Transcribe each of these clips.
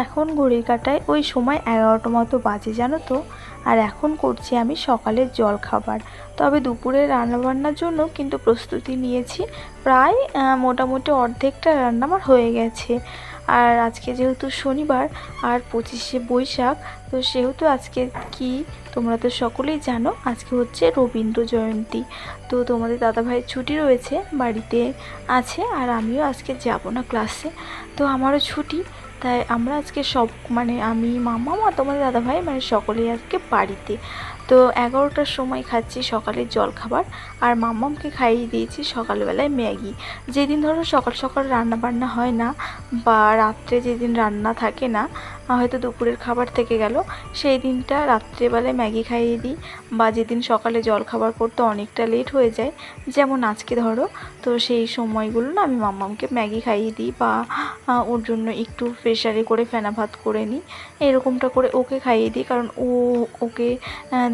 এখন ঘড়ির কাঁটায় ওই সময় 11টা মতো বাজে জানো তো। আর এখন করছি আমি সকালের জল খাবার। তবে দুপুরে রান্নাবান্নার জন্য কিন্তু প্রস্তুতি নিয়েছি। প্রায় মোটামুটি অর্ধেকটা রান্না আমার হয়ে গেছে। আর আজকে যেহেতু শনিবার আর 25শে বৈশাখ, তো সেহেতু আজকে কি তোমরা তো সকলেই জানো আজকে হচ্ছে রবীন্দ্র জয়ন্তী। তো তোমাদের দাদাভাইয়ের ছুটি রয়েছে, বাড়িতে আছে, আর আমিও আজকে যাব না ক্লাসে, তো আমারও ছুটি। তাই আমরা আজকে সব আমি মামা আর তোমাদের দাদাভাই সকলেই আজকে বাড়িতে। তো 11টার সময় খাচ্ছি সকালের জলখাবার। আর মাম্মামকে খাইয়ে দিয়েছি সকালবেলায় ম্যাগি। যেদিন ধরো সকাল সকাল রান্না বান্না হয় না, বা রাত্রে যেদিন রান্না থাকে না, হয়তো দুপুরের খাবার থেকে গেল, সেই দিনটা রাত্রেবেলায় ম্যাগি খাইয়ে দিই। বা যেদিন সকালে জলখাবার করতে অনেকটা লেট হয়ে যায়, যেমন আজকে ধরো, তো সেই সময়গুলো না আমি মাম্মামকে ম্যাগি খাইয়ে দিই, বা ওর জন্য একটু প্রেশারে করে ফেনা ভাত করে নিই, এরকমটা করে ওকে খাইয়ে দিই। কারণ ওকে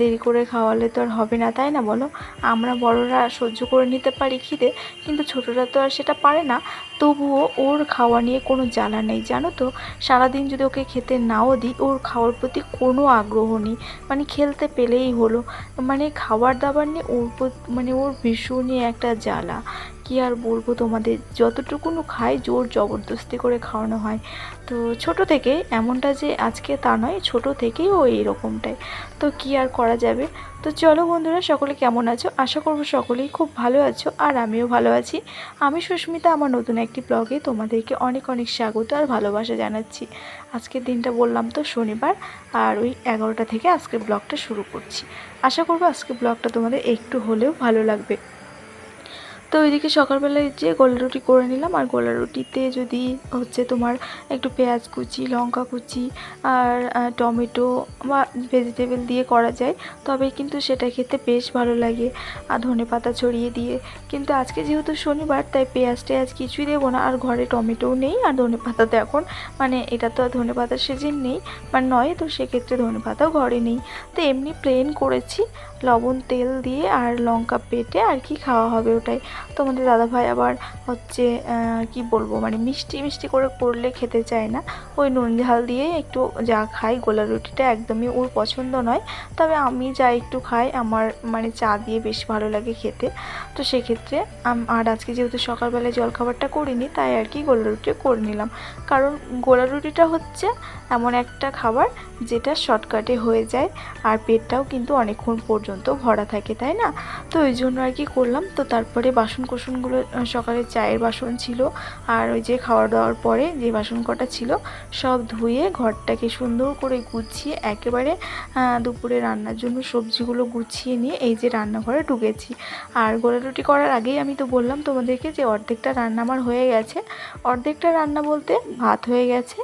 দেরি করে খাওয়ালে তো আর হবে না, তাই না বলো? আমরা বড়রা সহ্য করে নিতে পারি খিদে, কিন্তু ছোটরা তো আর সেটা পারে না। তবুও ওর খাওয়া নিয়ে কোনো জ্বালা নেই জানো তো। সারাদিন যদি ওকে খেতে নাও দিই, ওর খাওয়ার প্রতি কোনো আগ্রহ নেই। খেলতে পেলেই হলো। খাবার দাবার নিয়ে ওর ভীষণই একটা জ্বালা। কি আর বলবো তোমাদের, যতটুকুনো খাই জোর জবরদস্তি করে খাওয়ানো হয়। তো ছোট থেকেই এমনটা যে আজকে তা নয়, ছোট থেকেই ও এইরকমটাই। তো কি আর করা যাবে। তো চলো বন্ধুরা, সকলে কেমন আছো? আশা করবো সকলেই খুব ভালো আছো, আর আমিও ভালো আছি। আমি সুস্মিতা, আমার নতুন একটি ব্লগে তোমাদেরকে অনেক অনেক স্বাগত আর ভালোবাসা জানাচ্ছি। আজকের দিনটা বললাম তো শনিবার, আর ওই 11টা থেকে আজকের ব্লগটা শুরু করছি। আশা করবো আজকের ব্লগটা তোমাদের একটু হলেও ভালো লাগবে। তো ওইদিকে সকালবেলায় যে গোলা রুটি করে নিলাম। আর গোলা রুটিতে যদি হচ্ছে তোমার একটু পেঁয়াজ কুচি, লঙ্কা কুচি আর টমেটো বা ভেজিটেবল দিয়ে করা যায়, তবে কিন্তু সেটা খেতে বেশ ভালো লাগে। আর ধনেপাতা ছড়িয়ে দিয়ে। কিন্তু আজকে যেহেতু শনিবার, তাই পেঁয়াজ টেয়াজ কিছুই দেবো না। আর ঘরে টমেটোও নেই, আর ধনেপাতা তো এখন এটা তো আর ধনেপাতার সিজন নেই, নয়, তো সেক্ষেত্রে ধনেপাতাও ঘরে নেই। তো এমনি প্লেন করেছি, লবণ তেল দিয়ে আর লঙ্কা বেটে আর কি খাওয়া হবে ওটাই। তোমাদের দাদাভাই আবার হচ্ছে কি বলবো, মিষ্টি মিষ্টি করে করলে খেতে চায় না। ওই নুন ঝাল দিয়ে একটু যা খাই, গোলা রুটিটা একদমই ওর পছন্দ নয়। তবে আমি যা একটু খাই, আমার চা দিয়ে বেশ ভালো লাগে খেতে। তো সেক্ষেত্রে আর আজকে যেহেতু সকালবেলায় জলখাবারটা করিনি, তাই আর কি গোলা রুটি করে নিলাম। কারণ গোলা রুটিটা হচ্ছে এমন একটা খাবার যেটা শর্টকাটে হয়ে যায়, আর পেটটাও কিন্তু অনেকক্ষণ পর্যন্ত ভরা থাকে, তাই না? তো ওই জন্য আর কি করলাম। তো তারপরে বাসন কোসনগুলো, সকালে চায়ের বাসন ছিল, আর ওই যে খাওয়া দাওয়ার পরে যে বাসন কটা ছিল সব ধুয়ে ঘরটাকে সুন্দর করে গুছিয়ে একেবারে দুপুরে রান্নার জন্য সবজিগুলো গুছিয়ে নিয়ে এই যে রান্নাঘরে ঢুকেছি। আর গোলা রুটি করার আগেই আমি তো বললাম তোমাদেরকে যে অর্ধেকটা রান্না আমার হয়ে গেছে। অর্ধেকটা রান্না বলতে ভাত হয়ে গেছে,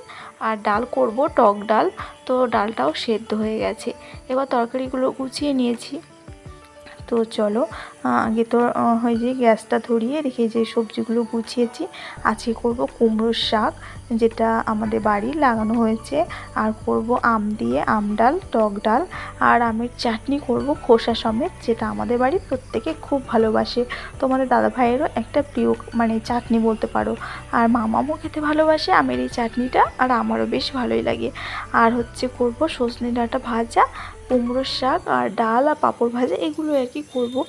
আর ডাল করব, টক ডাল। তো ডালটাও সেদ্ধ হয়ে গেছে। এবার তরকারিগুলো গুছিয়ে নিয়েছি। তো চলো, আগে তো হয় যে গ্যাসটা ধরিয়ে রেখে যে সবজিগুলো গুছিয়েছি। আজকে করব কুমড়োর শাক, যেটা আমাদের বাড়ি লাগানো হয়েছে। আর করব আম দিয়ে আম ডাল, টক ডাল। আর আমের চাটনি করব খোসা সমেত, যেটা আমাদের বাড়ি প্রত্যেকে খুব ভালোবাসে। তোমাদের দাদা ভাইয়েরও একটা প্রিয় চাটনি বলতে পারো। আর মামামও খেতে ভালোবাসে আমের এই চাটনিটা, আর আমারও বেশ ভালোই লাগে। আর হচ্ছে করব সজনে ডাঁটা ভাজা, কুমড়োর শাক, আর ডাল, আর পাঁপড় ভাজা, এগুলো আর কি করবো।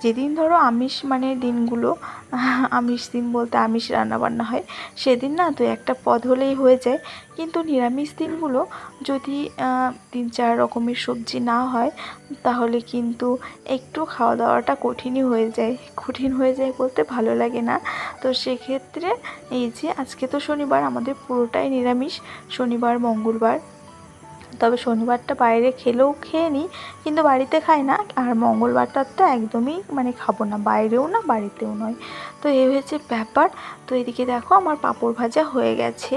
যেদিন ধরো আমিষ দিনগুলো, আমিষ দিন বলতে আমিষ রান্নাবান্না হয়, সেদিন না তো একটা পদ হলেই হয়ে যায়। কিন্তু নিরামিষ দিনগুলো যদি 3-4 রকমের সবজি না হয়, তাহলে কিন্তু একটু খাওয়া দাওয়াটা কঠিনই হয়ে যায়। কঠিন হয়ে যায় বলতে ভালো লাগে না। তো সেক্ষেত্রে এই যে আজকে তো শনিবার, আমাদের পুরোটাই নিরামিষ, শনিবার মঙ্গলবার। তবে শনিবারটা বাইরে খেলেও খেয়ে নিই, কিন্তু বাড়িতে খাই না। আর মঙ্গলবারটা তো একদমই খাবো না, বাইরেও না বাড়িতেও নয়। তো এই হয়েছে ব্যাপার। তো এদিকে দেখো আমার পাঁপড় ভাজা হয়ে গেছে।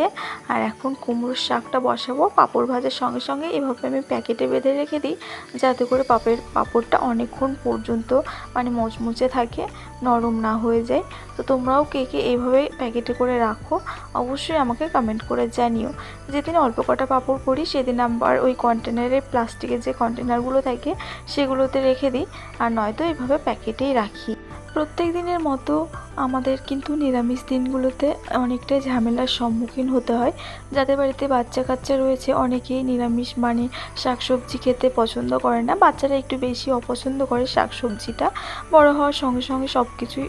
আর এখন কুমড়োর শাকটা বসাবো। পাঁপড় ভাজার সঙ্গে সঙ্গে এভাবে আমি প্যাকেটে বেঁধে রেখে দিই, যাতে করে পাঁপড়টা অনেকক্ষণ পর্যন্ত মুচমুচে থাকে, নরম না হয়ে যায়। তো তোমরাও কে কে এইভাবে প্যাকেটে করে রাখো, অবশ্যই আমাকে কমেন্ট করে জানিও। যেদিন অল্প কটা পাঁপড় করি, সেদিন আবার ওই কন্টেনারে, প্লাস্টিকের যে কন্টেনারগুলো থাকে সেগুলোতে রেখে দিই, আর নয়তো এইভাবে প্যাকেটেই রাখি। প্রত্যেক দিনের মতো আমাদের কিন্তু নিরামিষ দিনগুলোতে অনেকটাই ঝামেলার সম্মুখীন হতে হয়। যাদের বাড়িতে বাচ্চা কাচ্চা রয়েছে অনেকেই নিরামিষ মানে শাকসবজি খেতে পছন্দ করে না, বাচ্চারা একটু বেশি অপছন্দ করে শাকসবজিটা। বড় হওয়ার সঙ্গে সঙ্গে সব কিছুই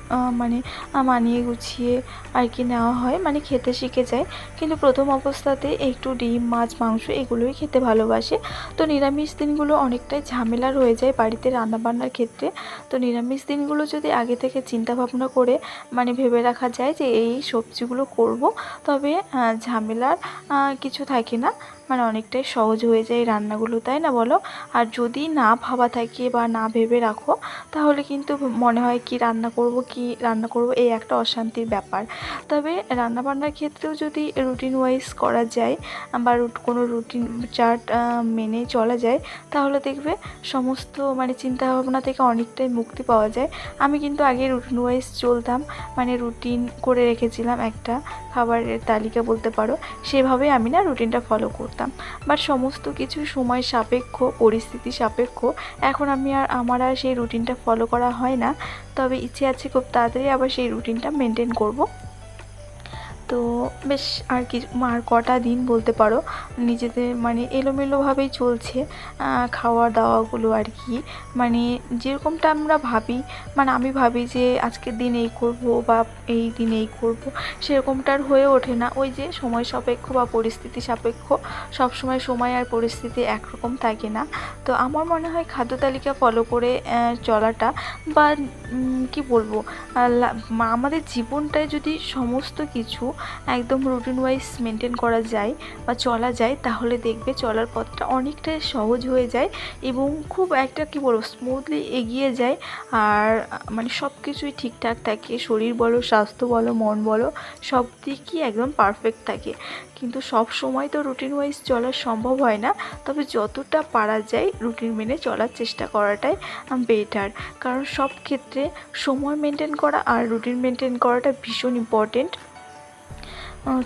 মানিয়ে গুছিয়ে আর কি নেওয়া হয়, মানে খেতে শিখে যায়। কিন্তু প্রথম অবস্থাতে একটু ডিম মাছ মাংস এগুলোই খেতে ভালোবাসে। তো নিরামিষ দিনগুলো অনেকটাই ঝামেলার হয়ে যায় বাড়িতে রান্নাবান্নার ক্ষেত্রে। তো নিরামিষ দিনগুলো যদি আগে থেকে চিন্তা ভাবনা করে মানে ভেবে রাখা যায় যে এই সবজিগুলো করব, তবে ঝামেলার কিছু থাকে না, মানে অনেকটাই সহজ হয়ে যায় রান্নাগুলো, তাই না বলো? আর যদি না ভাবা থাকে বা না ভেবে রাখো তাহলে কিন্তু মনে হয় কি রান্না করব এই একটা অশান্তির ব্যাপার। তবে রান্নাবান্নার ক্ষেত্রেও যদি রুটিন ওয়াইজ করা যায় বা কোনো রুটিন চার্ট মেনে চলা যায়, তাহলে দেখবে সমস্ত মানে চিন্তা ভাবনা থেকে অনেকটাই মুক্তি পাওয়া যায়। আমি কিন্তু আগে রুটিন ওয়াইজ চলতাম, মানে রুটিন করে রেখেছিলাম একটা খাবারের তালিকা বলতে পারো, সেভাবে আমি না রুটিনটা ফলো করতাম। বাট সমস্ত কিছু সময় সাপেক্ষ, পরিস্থিতি সাপেক্ষ, এখন আমার আর সেই রুটিনটা ফলো করা হয় না। তবে ইচ্ছে আছে খুব তাড়াতাড়ি আবার সেই রুটিনটা মেনটেন করব। তো বেশ আর কটা দিন বলতে পারো নিজেদের মানে এলোমেলোভাবেই চলছে খাওয়া দাওয়াগুলো আর কি। মানে যেরকমটা আমরা ভাবি, মানে আমি ভাবি যে আজকের দিন এই করব বা এই দিন এই করব, সেরকমটা আর হয়ে ওঠে না। ওই যে সময় সাপেক্ষ বা পরিস্থিতি সাপেক্ষ, সবসময় সময় আর পরিস্থিতি একরকম থাকে না। তো আমার মনে হয় খাদ্য তালিকা ফলো করে চলাটা বা কি বলবো, আমাদের জীবনটায় যদি সমস্ত কিছু একদম রুটিন ওয়াইজ মেনটেন করা যায় বা চলা যায়, তাহলে দেখবে চলার পথটা অনেকটাই সহজ হয়ে যায় এবং খুব একটা কি বলবো স্মুথলি এগিয়ে যায়। আর মানে সব কিছুই ঠিকঠাক থাকে, শরীর বলো, স্বাস্থ্য বলো, মন বলো, সব দিকই একদম পারফেক্ট থাকে। কিন্তু সব সময় তো রুটিন ওয়াইজ চলা সম্ভব হয় না, তবে যতটা পারা যায় রুটিন মেনে চলার চেষ্টা করাটাই বেটার। কারণ সব ক্ষেত্রে সময় মেনটেন করা আর রুটিন মেনটেন করাটা ভীষণ ইম্পর্টেন্ট।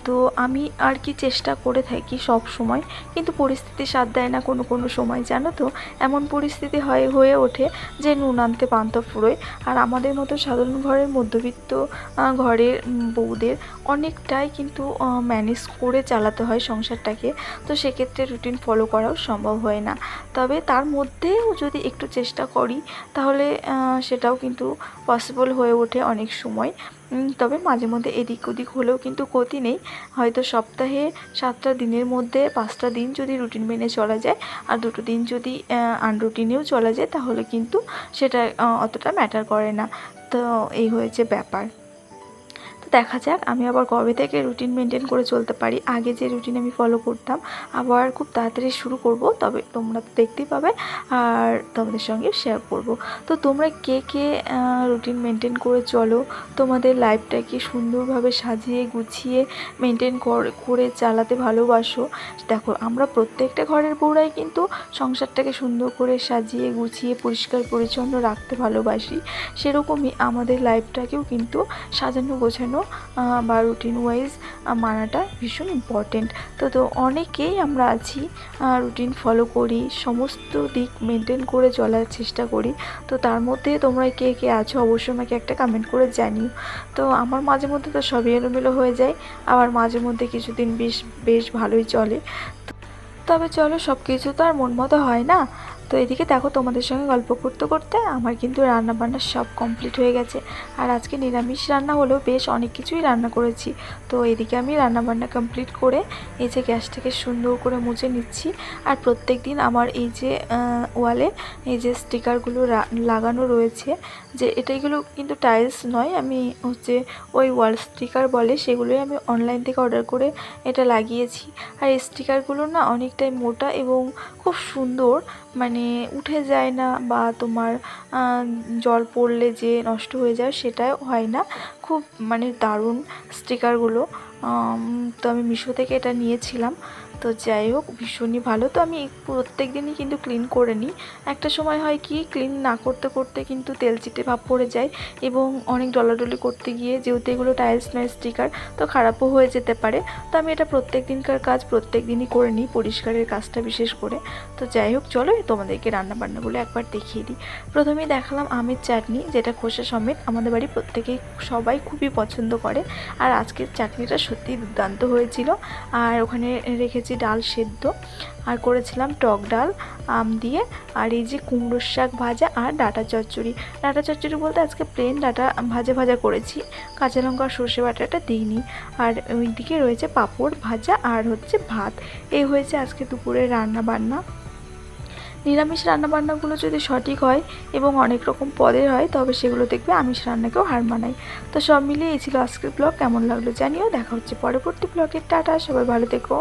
তো আমি আর কি চেষ্টা করে থাকি সব সময়, কিন্তু পরিস্থিতি সাথ দেয় না কোনো সময়, জানো তো। এমন পরিস্থিতি হয়ে ওঠে যে নুন আনতে পান্তা ফুরোয়। আর আমাদের মতো সাধারণ ঘরের মধ্যবিত্ত ঘরের বউদের অনেকটাই কিন্তু ম্যানেজ করে চালাতে হয় সংসারটাকে। তো সেক্ষেত্রে রুটিন ফলো করাও সম্ভব হয় না। তবে তার মধ্যেও যদি একটু চেষ্টা করি তাহলে সেটাও কিন্তু পসিবল হয়ে ওঠে অনেক সময়। তবে মাঝে মধ্যে এদিক ওদিক হলেও কিন্তু ক্ষতি নেই। হয়তো সপ্তাহে 7টা দিনের মধ্যে 5টা দিন যদি রুটিন মেনে চলা যায় আর 2টো দিন যদি আনরুটিনেও চলা যায়, তাহলে কিন্তু সেটা অতটা ম্যাটার করে না। তো এই হয়েছে ব্যাপার। দেখা যাক আমি আবার কবে থেকে রুটিন মেনটেন করে চলতে পারি। আগে যে রুটিন আমি ফলো করতাম আবার খুব তাড়াতাড়ি শুরু করব, তবে তোমরা তো দেখতেই পাবে আর তোমাদের সঙ্গে শেয়ার করব। তো তোমরা কে কে রুটিন মেনটেন করে চলো, তোমাদের লাইফটাকে সুন্দরভাবে সাজিয়ে গুছিয়ে মেনটেন করে চালাতে ভালোবাসো? দেখো, আমরা প্রত্যেকটা ঘরের বউরাই কিন্তু সংসারটাকে সুন্দর করে সাজিয়ে গুছিয়ে পরিষ্কার পরিচ্ছন্ন রাখতে ভালোবাসি। সেরকমই আমাদের লাইফটাকেও কিন্তু সাজানো গোছানো বা রুটিন ওয়াইজ মানাটা ভীষণ ইম্পর্টেন্ট। তো অনেকেই আমরা আছি রুটিন ফলো করি, সমস্ত দিক মেনটেন করে চলার চেষ্টা করি। তো তার মধ্যে তোমরা কে কে আছো অবশ্যই আমাকে একটা কমেন্ট করে জানিও। তো আমার মাঝে মধ্যে তো সবই এলোমেলো হয়ে যায়, আবার মাঝে মধ্যে কিছুদিন বেশ ভালোই চলে। তবে চলো, সব কিছু তো আর মন মতো হয় না। তো এদিকে দেখো, তোমাদের সঙ্গে গল্প করতে করতে আমার কিন্তু রান্নাবান্না সব কমপ্লিট হয়ে গেছে। আর আজকে নিরামিষ রান্না হলেও বেশ অনেক কিছুই রান্না করেছি। তো এদিকে আমি রান্নাবান্না কমপ্লিট করে এই যে গ্যাসটাকে সুন্দর করে মুছে নিচ্ছি। আর প্রত্যেক দিন আমার এই যে ওয়ালে এই যে স্টিকারগুলো লাগানো রয়েছে, যে এগুলো কিন্তু টাইলস নয়, আমি হচ্ছে ওই ওয়াল স্টিকার বলে সেগুলোই আমি অনলাইন থেকে অর্ডার করে এটা লাগিয়েছি। আর এই স্টিকারগুলো না অনেকটাই মোটা এবং খুব সুন্দর, মানে উঠে যায় না বা তোমার জল পড়লে যে নষ্ট হয়ে যায় সেটাও হয় না। খুব মানে দারুণ স্টিকারগুলো। তো আমি মিশো থেকে এটা নিয়েছিলাম। তো যাই হোক, ভীষণই ভালো। তো আমি প্রত্যেক দিনই কিন্তু ক্লিন করে নিই। একটা সময় হয় কি, ক্লিন না করতে করতে কিন্তু তেল চিটে ভাব পড়ে যায় এবং অনেক ডলাডলি করতে গিয়ে, যেহেতু এগুলো টাইলস নয় স্টিকার, তো খারাপও হয়ে যেতে পারে। তো আমি এটা প্রত্যেক দিনকার কাজ প্রত্যেক দিনই করে নিই, পরিষ্কারের কাজটা বিশেষ করে। তো যাই হোক, চলো তোমাদেরকে রান্নাবান্নাগুলো একবার দেখিয়ে দিই। প্রথমেই দেখালাম আমের চাটনি, যেটা খোসা সমেত আমাদের বাড়ি প্রত্যেকেই সবাই খুবই পছন্দ করে। আর আজকের চাটনিটা সত্যিই দুর্দান্ত হয়েছিল। আর ওখানে রেখেছি ডাল সেদ্ধ, আর করেছিলাম টক ডাল আম দিয়ে। আর এই যে কুমড়োর শাক ভাজা আর ডাঁটা চচ্চড়ি। ডাঁটা চচ্চড়ি বলতে আজকে প্লেন ডাঁটা ভাজা ভাজা করেছি, কাঁচা লঙ্কা আর সর্ষে বাটাটা দিইনি। আর ওইদিকে রয়েছে পাঁপড় ভাজা আর হচ্ছে ভাত। এই হয়েছে আজকে দুপুরের রান্না বান্না। নিরামিষ রান্নাবান্নাগুলো যদি সঠিক হয় এবং অনেক রকম পদের হয়, তবে সেগুলো দেখবে আমিষ রান্নাকেও হার মানায়। তো সব মিলিয়ে এই ছিল আজকের ব্লগ। কেমন লাগলো জানিও। দেখা হচ্ছে পরবর্তী ব্লগের। টাটা, সবাই ভালো থেকো।